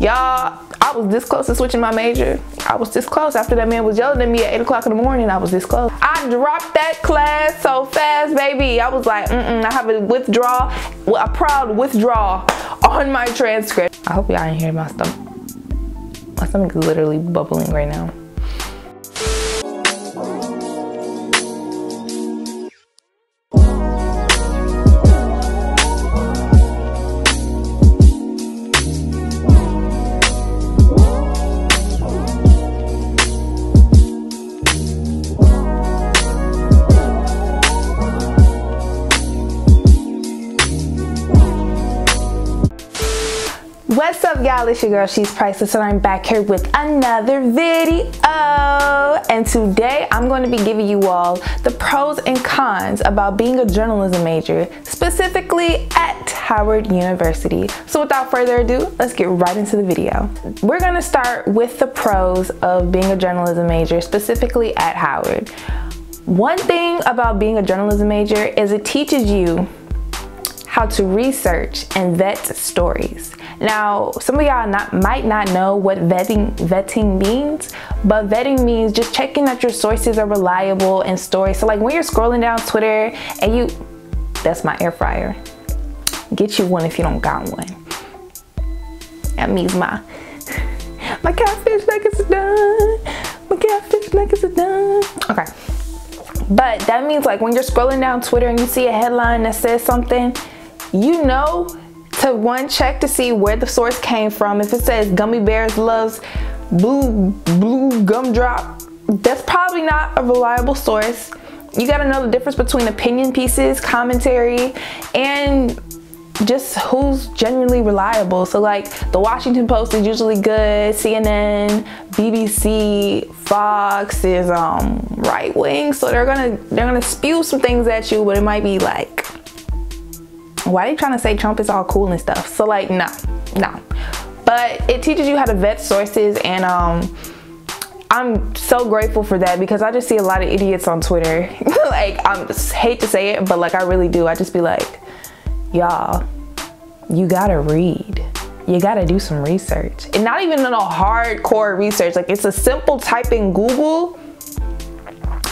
Y'all, I was this close to switching my major. I was this close. After that man was yelling at me at 8 o'clock in the morning, I was this close. I dropped that class so fast, baby. I was like, I have a withdrawal, a proud withdrawal on my transcript. I hope y'all didn't hear my stomach. My stomach is literally bubbling right now. What's up, y'all? It's your girl, She's Priceless, and I'm back here with another video. And today I'm going to be giving you all the pros and cons about being a journalism major, specifically at Howard University. So without further ado, let's get right into the video. We're going to start with the pros of being a journalism major, specifically at Howard. One thing about being a journalism major is it teaches you how to research and vet stories. Now, some of y'all might not know what vetting means, but vetting means just checking that your sources are reliable and stories. So like when you're scrolling down Twitter and that's my air fryer. Get you one if you don't got one. That means my catfish nuggets are done. My catfish nuggets are done. Okay. But that means like when you're scrolling down Twitter and you see a headline that says something, you know to check to see where the source came from. If it says gummy bears loves blue gumdrop, that's probably not a reliable source. You gotta know the difference between opinion pieces, commentary, and just who's genuinely reliable. So like the Washington Post is usually good, CNN, BBC, Fox is right wing, so they're gonna spew some things at you, but it might be like, why are they trying to say Trump is all cool and stuff? So like, no. But it teaches you how to vet sources, and I'm so grateful for that because I just see a lot of idiots on Twitter. Like, I hate to say it, but like I really do. I just be like, y'all, you gotta read. You gotta do some research. And not even no hardcore research. Like, it's a simple type in Google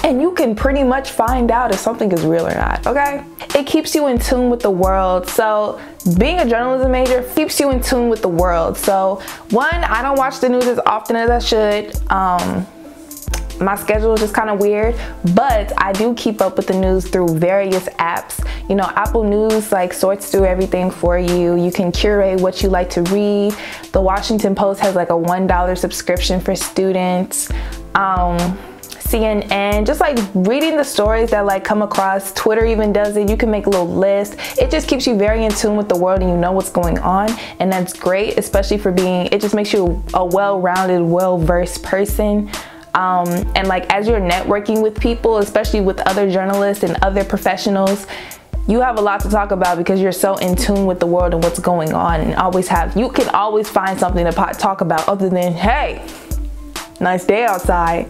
and you can pretty much find out if something is real or not, okay? It keeps you in tune with the world. So being a journalism major keeps you in tune with the world. So one, I don't watch the news as often as I should. My schedule is just kind of weird, but I do keep up with the news through various apps. You know, Apple News like sorts through everything for you. You can curate what you like to read. The Washington Post has like a $1 subscription for students. CNN, just like reading the stories that like come across. Twitter even does it. You can make a little list. It just keeps you very in tune with the world and you know what's going on, and that's great, especially for it just makes you a well-rounded, well-versed person. And like as you're networking with people, especially with other journalists and other professionals, you have a lot to talk about because you're so in tune with the world and what's going on, and you can always find something to talk about other than, hey, nice day outside.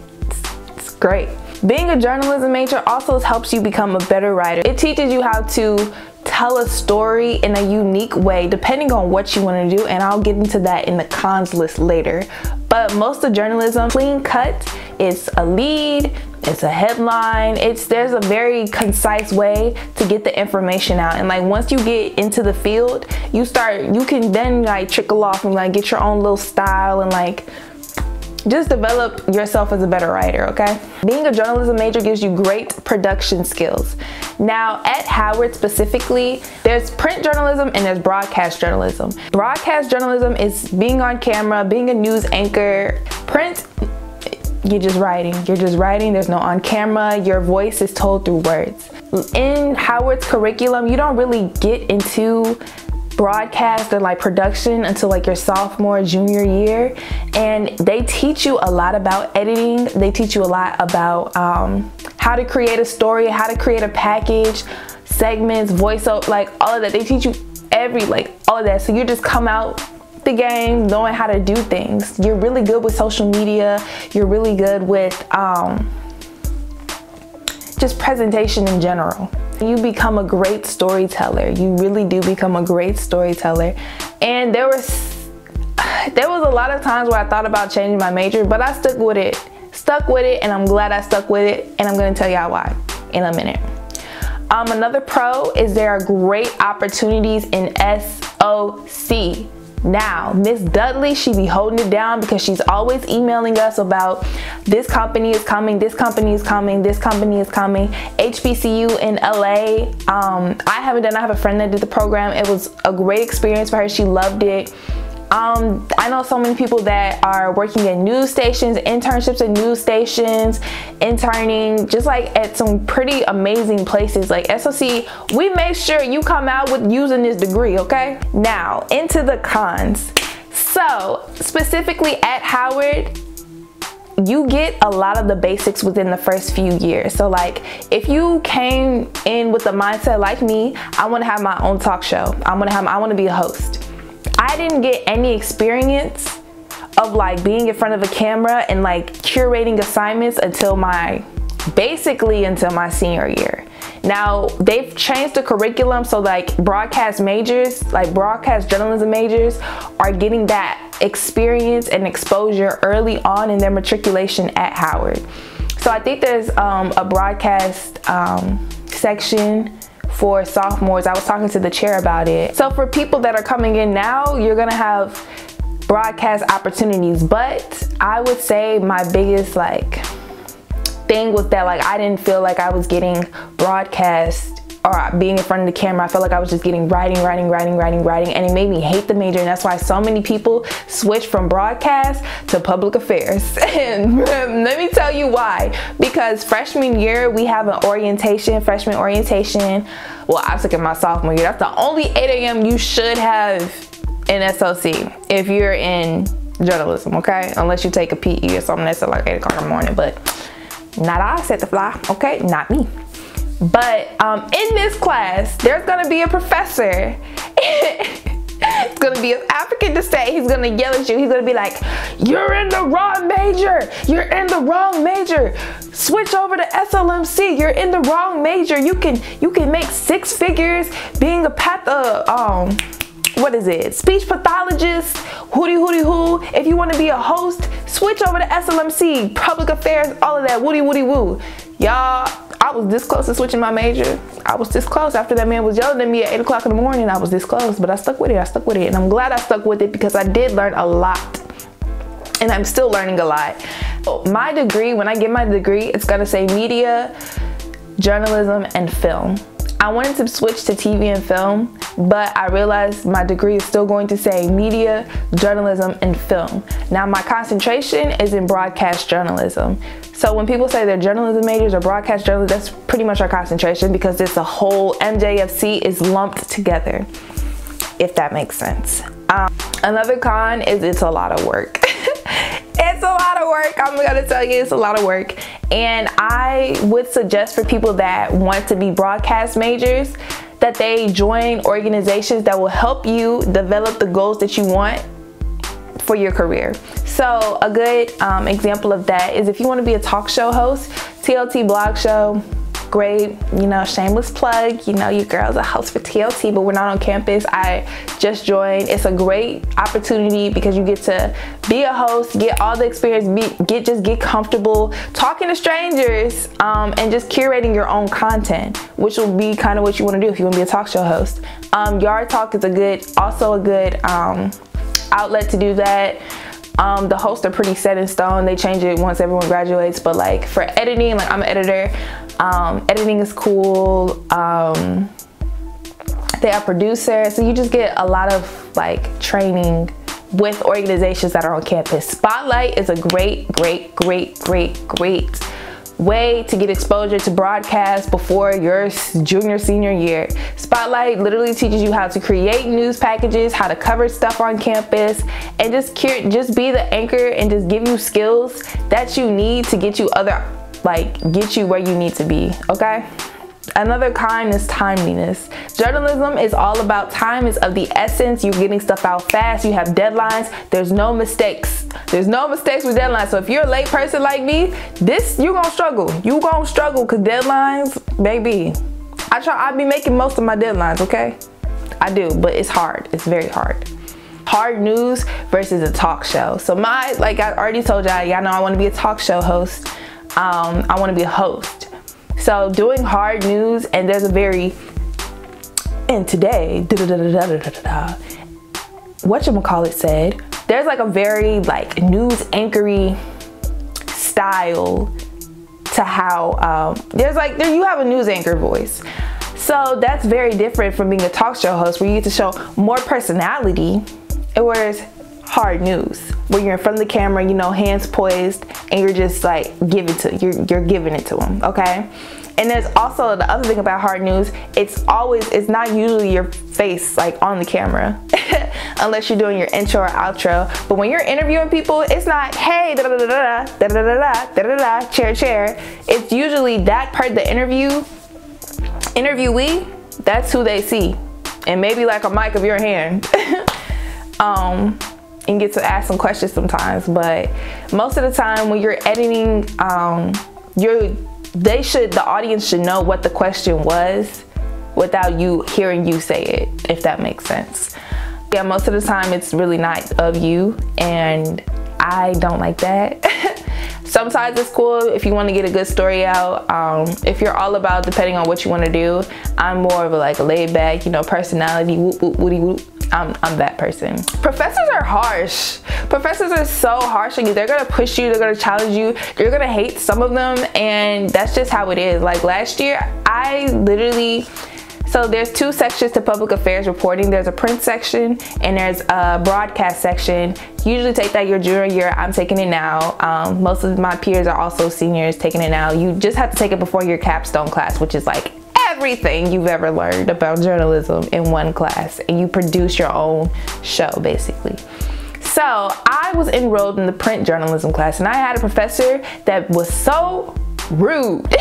It's great. Being a journalism major also helps you become a better writer. It teaches you how to tell a story in a unique way depending on what you want to do, and I'll get into that in the cons list later. But most of journalism, clean cut. It's a lead, it's a headline, there's a very concise way to get the information out. And like once you get into the field, you can then like trickle off and like get your own little style and like just develop yourself as a better writer, okay? Being a journalism major gives you great production skills. Now, at Howard specifically, there's print journalism and there's broadcast journalism. Broadcast journalism is being on camera, being a news anchor. Print, you're just writing. There's no on camera. Your voice is told through words. In Howard's curriculum, you don't really get into broadcast and like production until like your sophomore, junior year, and they teach you a lot about editing. They teach you a lot about how to create a story, how to create a package, segments, voiceover, like all of that. They teach you all of that. So you just come out the game knowing how to do things. You're really good with social media. You're really good with just presentation in general. You become a great storyteller. You really do become a great storyteller. And there was a lot of times where I thought about changing my major, but I stuck with it, and I'm glad I stuck with it, and I'm gonna tell y'all why in a minute. Another pro is there are great opportunities in SOC. Now, Miss Dudley, she be holding it down because she's always emailing us about this company is coming, this company is coming, this company is coming. HBCU in LA, I have a friend that did the program. It was a great experience for her. She loved it. I know so many people that are working at news stations, internships at news stations, interning, just like at some pretty amazing places. Like SOC, we make sure you come out with using this degree, okay? Now, into the cons. So, specifically at Howard, you get a lot of the basics within the first few years. So like, if you came in with the mindset like me, I want to have my own talk show. I want to be a host. I didn't get any experience of like being in front of a camera and like curating assignments until my senior year. Now they've changed the curriculum, so like broadcast majors, like broadcast journalism majors are getting that experience and exposure early on in their matriculation at Howard. So I think there's a broadcast section for sophomores. I was talking to the chair about it. So for people that are coming in now, you're gonna have broadcast opportunities, but I would say my biggest like thing was that like I didn't feel like I was getting broadcast or being in front of the camera. I felt like I was just getting writing, and it made me hate the major. And that's why so many people switch from broadcast to public affairs. And let me tell you why. Because freshman year, we have an freshman orientation. Well, I took it my sophomore year. That's the only 8 a.m. you should have in SOC if you're in journalism, okay? Unless you take a PE or something that's at like 8 o'clock in the morning, but not I set the fly, okay? Not me. But in this class, there's gonna be a professor. It's gonna be of African descent. He's gonna yell at you. He's gonna be like, "You're in the wrong major. You're in the wrong major. Switch over to SLMC. You're in the wrong major. You can make 6 figures being a speech pathologist, hooty hooty hoo. If you want to be a host, switch over to SLMC, public affairs, all of that, woody woody woo." Y'all, I was this close to switching my major. I was this close after that man was yelling at me at 8 o'clock in the morning. I was this close, but I stuck with it. And I'm glad I stuck with it because I did learn a lot. And I'm still learning a lot. My degree, when I get my degree, it's gonna say media, journalism, and film. I wanted to switch to TV and film, but I realized my degree is still going to say media, journalism, and film. Now my concentration is in broadcast journalism. So when people say they're journalism majors or broadcast journalism, that's pretty much our concentration because it's a whole MJFC is lumped together, if that makes sense. Another con is it's a lot of work. It's a lot of work. I'm gonna tell you, it's a lot of work. And I would suggest for people that want to be broadcast majors that they join organizations that will help you develop the goals that you want for your career. So a good example of that is if you want to be a talk show host, TLT blog show, great, you know, shameless plug, you know, your girl's a host for TLT, but we're not on campus. I just joined. It's a great opportunity because you get to be a host, get all the experience, just get comfortable talking to strangers, and just curating your own content, which will be kind of what you want to do if you want to be a talk show host. Yard Talk is also a good outlet to do that. The hosts are pretty set in stone. They change it once everyone graduates, but like for editing, like I'm an editor, editing is cool. They are producers, so you just get a lot of like training with organizations that are on campus. Spotlight is a great way to get exposure to broadcast before your junior, senior year. Spotlight literally teaches you how to create news packages, how to cover stuff on campus, and just be the anchor and just give you skills that you need to get you get you where you need to be, okay? Another kind is timeliness. Journalism is all about time is of the essence. You're getting stuff out fast. You have deadlines. There's no mistakes. There's no mistakes with deadlines. So if you're a late person like me, you're gonna struggle. You're gonna struggle because deadlines, baby. I be making most of my deadlines, okay? I do, but it's hard. It's very hard. hard news versus a talk show. So like I already told y'all know I want to be a talk show host. I want to be a host. So doing hard news, and there's a very, and today, whatchamacallit said, there's like a very like news anchory style to how, you have a news anchor voice. So that's very different from being a talk show host where you get to show more personality, whereas hard news where you're in front of the camera, you know, hands poised, and you're just like you're giving it to them, okay? And there's also the other thing about hard news, it's not usually your face like on the camera unless you're doing your intro or outro. But when you're interviewing people, it's not, hey, da da da da da da da da da, chair. It's usually that part, the interviewee, that's who they see, and maybe like a mic of your hand. And get to ask some questions sometimes, but most of the time when you're editing, the audience should know what the question was without you hearing you say it, if that makes sense. Yeah, most of the time it's really not of you, and I don't like that. Sometimes it's cool if you want to get a good story out. If you're all about, depending on what you want to do, I'm more of a laid back, you know, personality, whoop, whoop, woody, whoop. I'm that person. Professors are harsh. Professors are so harsh on you. They're gonna push you, they're gonna challenge you, you're gonna hate some of them, and that's just how it is. Like last year, so there's two sections to public affairs reporting. There's a print section and there's a broadcast section. You usually take that your junior year. I'm taking it now. Most of my peers are also seniors taking it now. You just have to take it before your capstone class, which is like everything you've ever learned about journalism in one class, and you produce your own show basically. So I was enrolled in the print journalism class, and I had a professor that was so rude,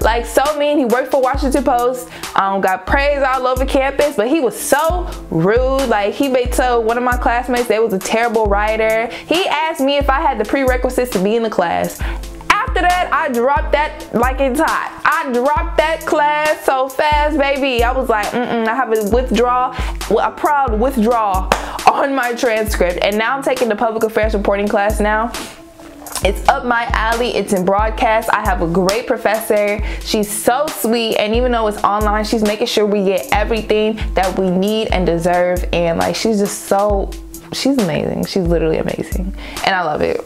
like so mean. He worked for Washington Post, got praised all over campus, but he was so rude. Like he made tell one of my classmates they was a terrible writer. He asked me if I had the prerequisites to be in the class. After that, I dropped that like it's hot. I dropped that class so fast, baby. I was like, I have a proud withdrawal on my transcript. And now I'm taking the public affairs reporting class now. It's up my alley. It's in broadcast. I have a great professor. She's so sweet, and even though it's online, she's making sure we get everything that we need and deserve. And like, she's amazing. She's literally amazing, and I love it.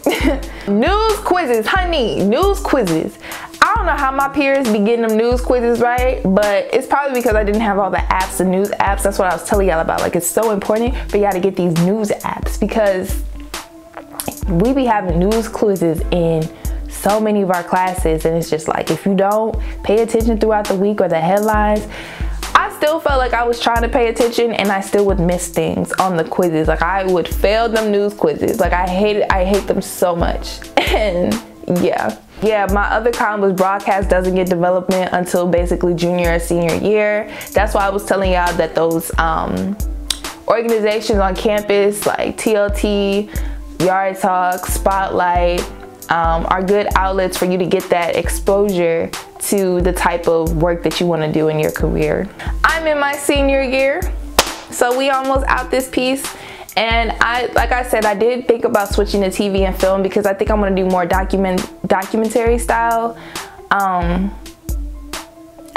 News quizzes, honey, news quizzes. I don't know how my peers be getting them news quizzes right, but it's probably because I didn't have all the apps, the news apps. That's what I was telling y'all about. Like, it's so important for y'all to get these news apps, because we be having news quizzes in so many of our classes, and it's just like, if you don't pay attention throughout the week or the headlines, I still felt like I was trying to pay attention and I still would miss things on the quizzes. Like I would fail them news quizzes. Like I hate them so much. And yeah, my other con was broadcast doesn't get development until basically junior or senior year. That's why I was telling y'all that those organizations on campus like TLT, Yard Talk, Spotlight are good outlets for you to get that exposure to the type of work that you want to do in your career. I'm in my senior year, so we almost out this piece, and like I said, I did think about switching to TV and film because I think I'm going to do more documentary style.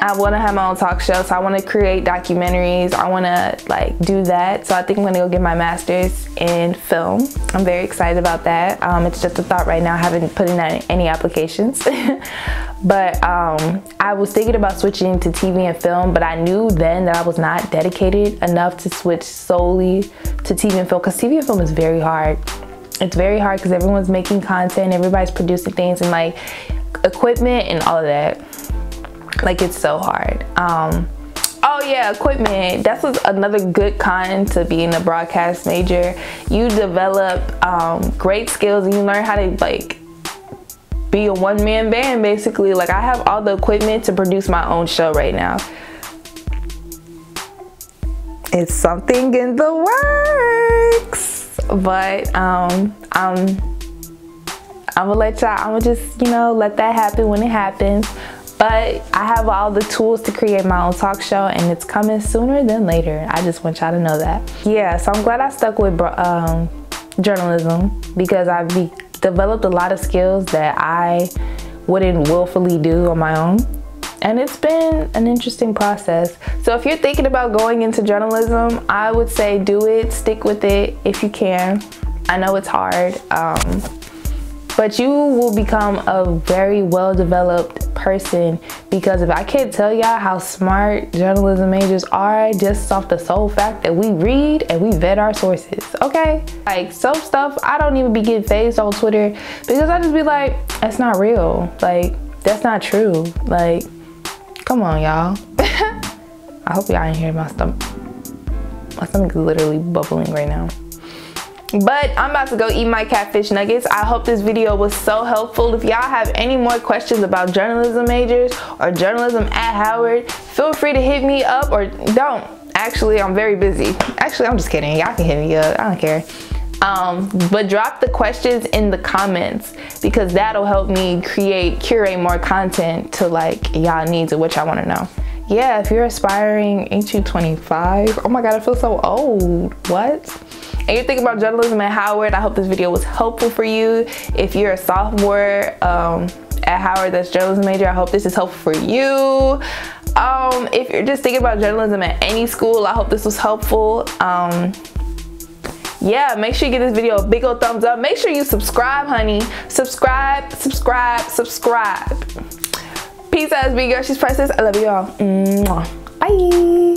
I want to have my own talk show, so I want to create documentaries. I want to like do that, so I think I'm going to go get my master's in film. I'm very excited about that. It's just a thought right now. I haven't put in any applications. But I was thinking about switching to TV and film, but I knew then that I was not dedicated enough to switch solely to TV and film, because TV and film is very hard. It's very hard because everyone's making content, everybody's producing things, and like equipment and all of that. Like, it's so hard. Oh yeah, equipment. That's another good con to being a broadcast major. You develop great skills, and you learn how to like be a one-man band basically. Like, I have all the equipment to produce my own show right now. It's something in the works, but I'm gonna let y'all, I'm gonna just, you know, let that happen when it happens. But I have all the tools to create my own talk show, and it's coming sooner than later. I just want y'all to know that. Yeah, so I'm glad I stuck with journalism, because I've developed a lot of skills that I wouldn't willfully do on my own. And it's been an interesting process. So if you're thinking about going into journalism, I would say do it, stick with it if you can. I know it's hard, but you will become a very well-developed person, because if I can't tell y'all how smart journalism majors are just off the sole fact that we read and we vet our sources, okay? Like some stuff, I don't even be getting phased on Twitter, because I just be like, that's not real. Like, that's not true. Like, come on, y'all. I hope y'all ain't hear my stomach. My stomach is literally bubbling right now. But I'm about to go eat my catfish nuggets. I hope this video was so helpful. If y'all have any more questions about journalism majors or journalism at Howard, feel free to hit me up, or don't. Actually, I'm very busy. Actually, I'm just kidding. Y'all can hit me up. I don't care. But drop the questions in the comments, because that'll help me curate more content to like y'all needs of what y'all want to know. Yeah, if you're aspiring, ain't you 25? Oh my God, I feel so old. What? And you're thinking about journalism at Howard, I hope this video was helpful for you. If you're a sophomore at Howard that's journalism major, I hope this is helpful for you. If you're just thinking about journalism at any school, I hope this was helpful. Yeah, make sure you give this video a big old thumbs up. Make sure you subscribe, honey. Subscribe, subscribe, subscribe. Peace out, big girl. She's priceless. I love you all. Bye.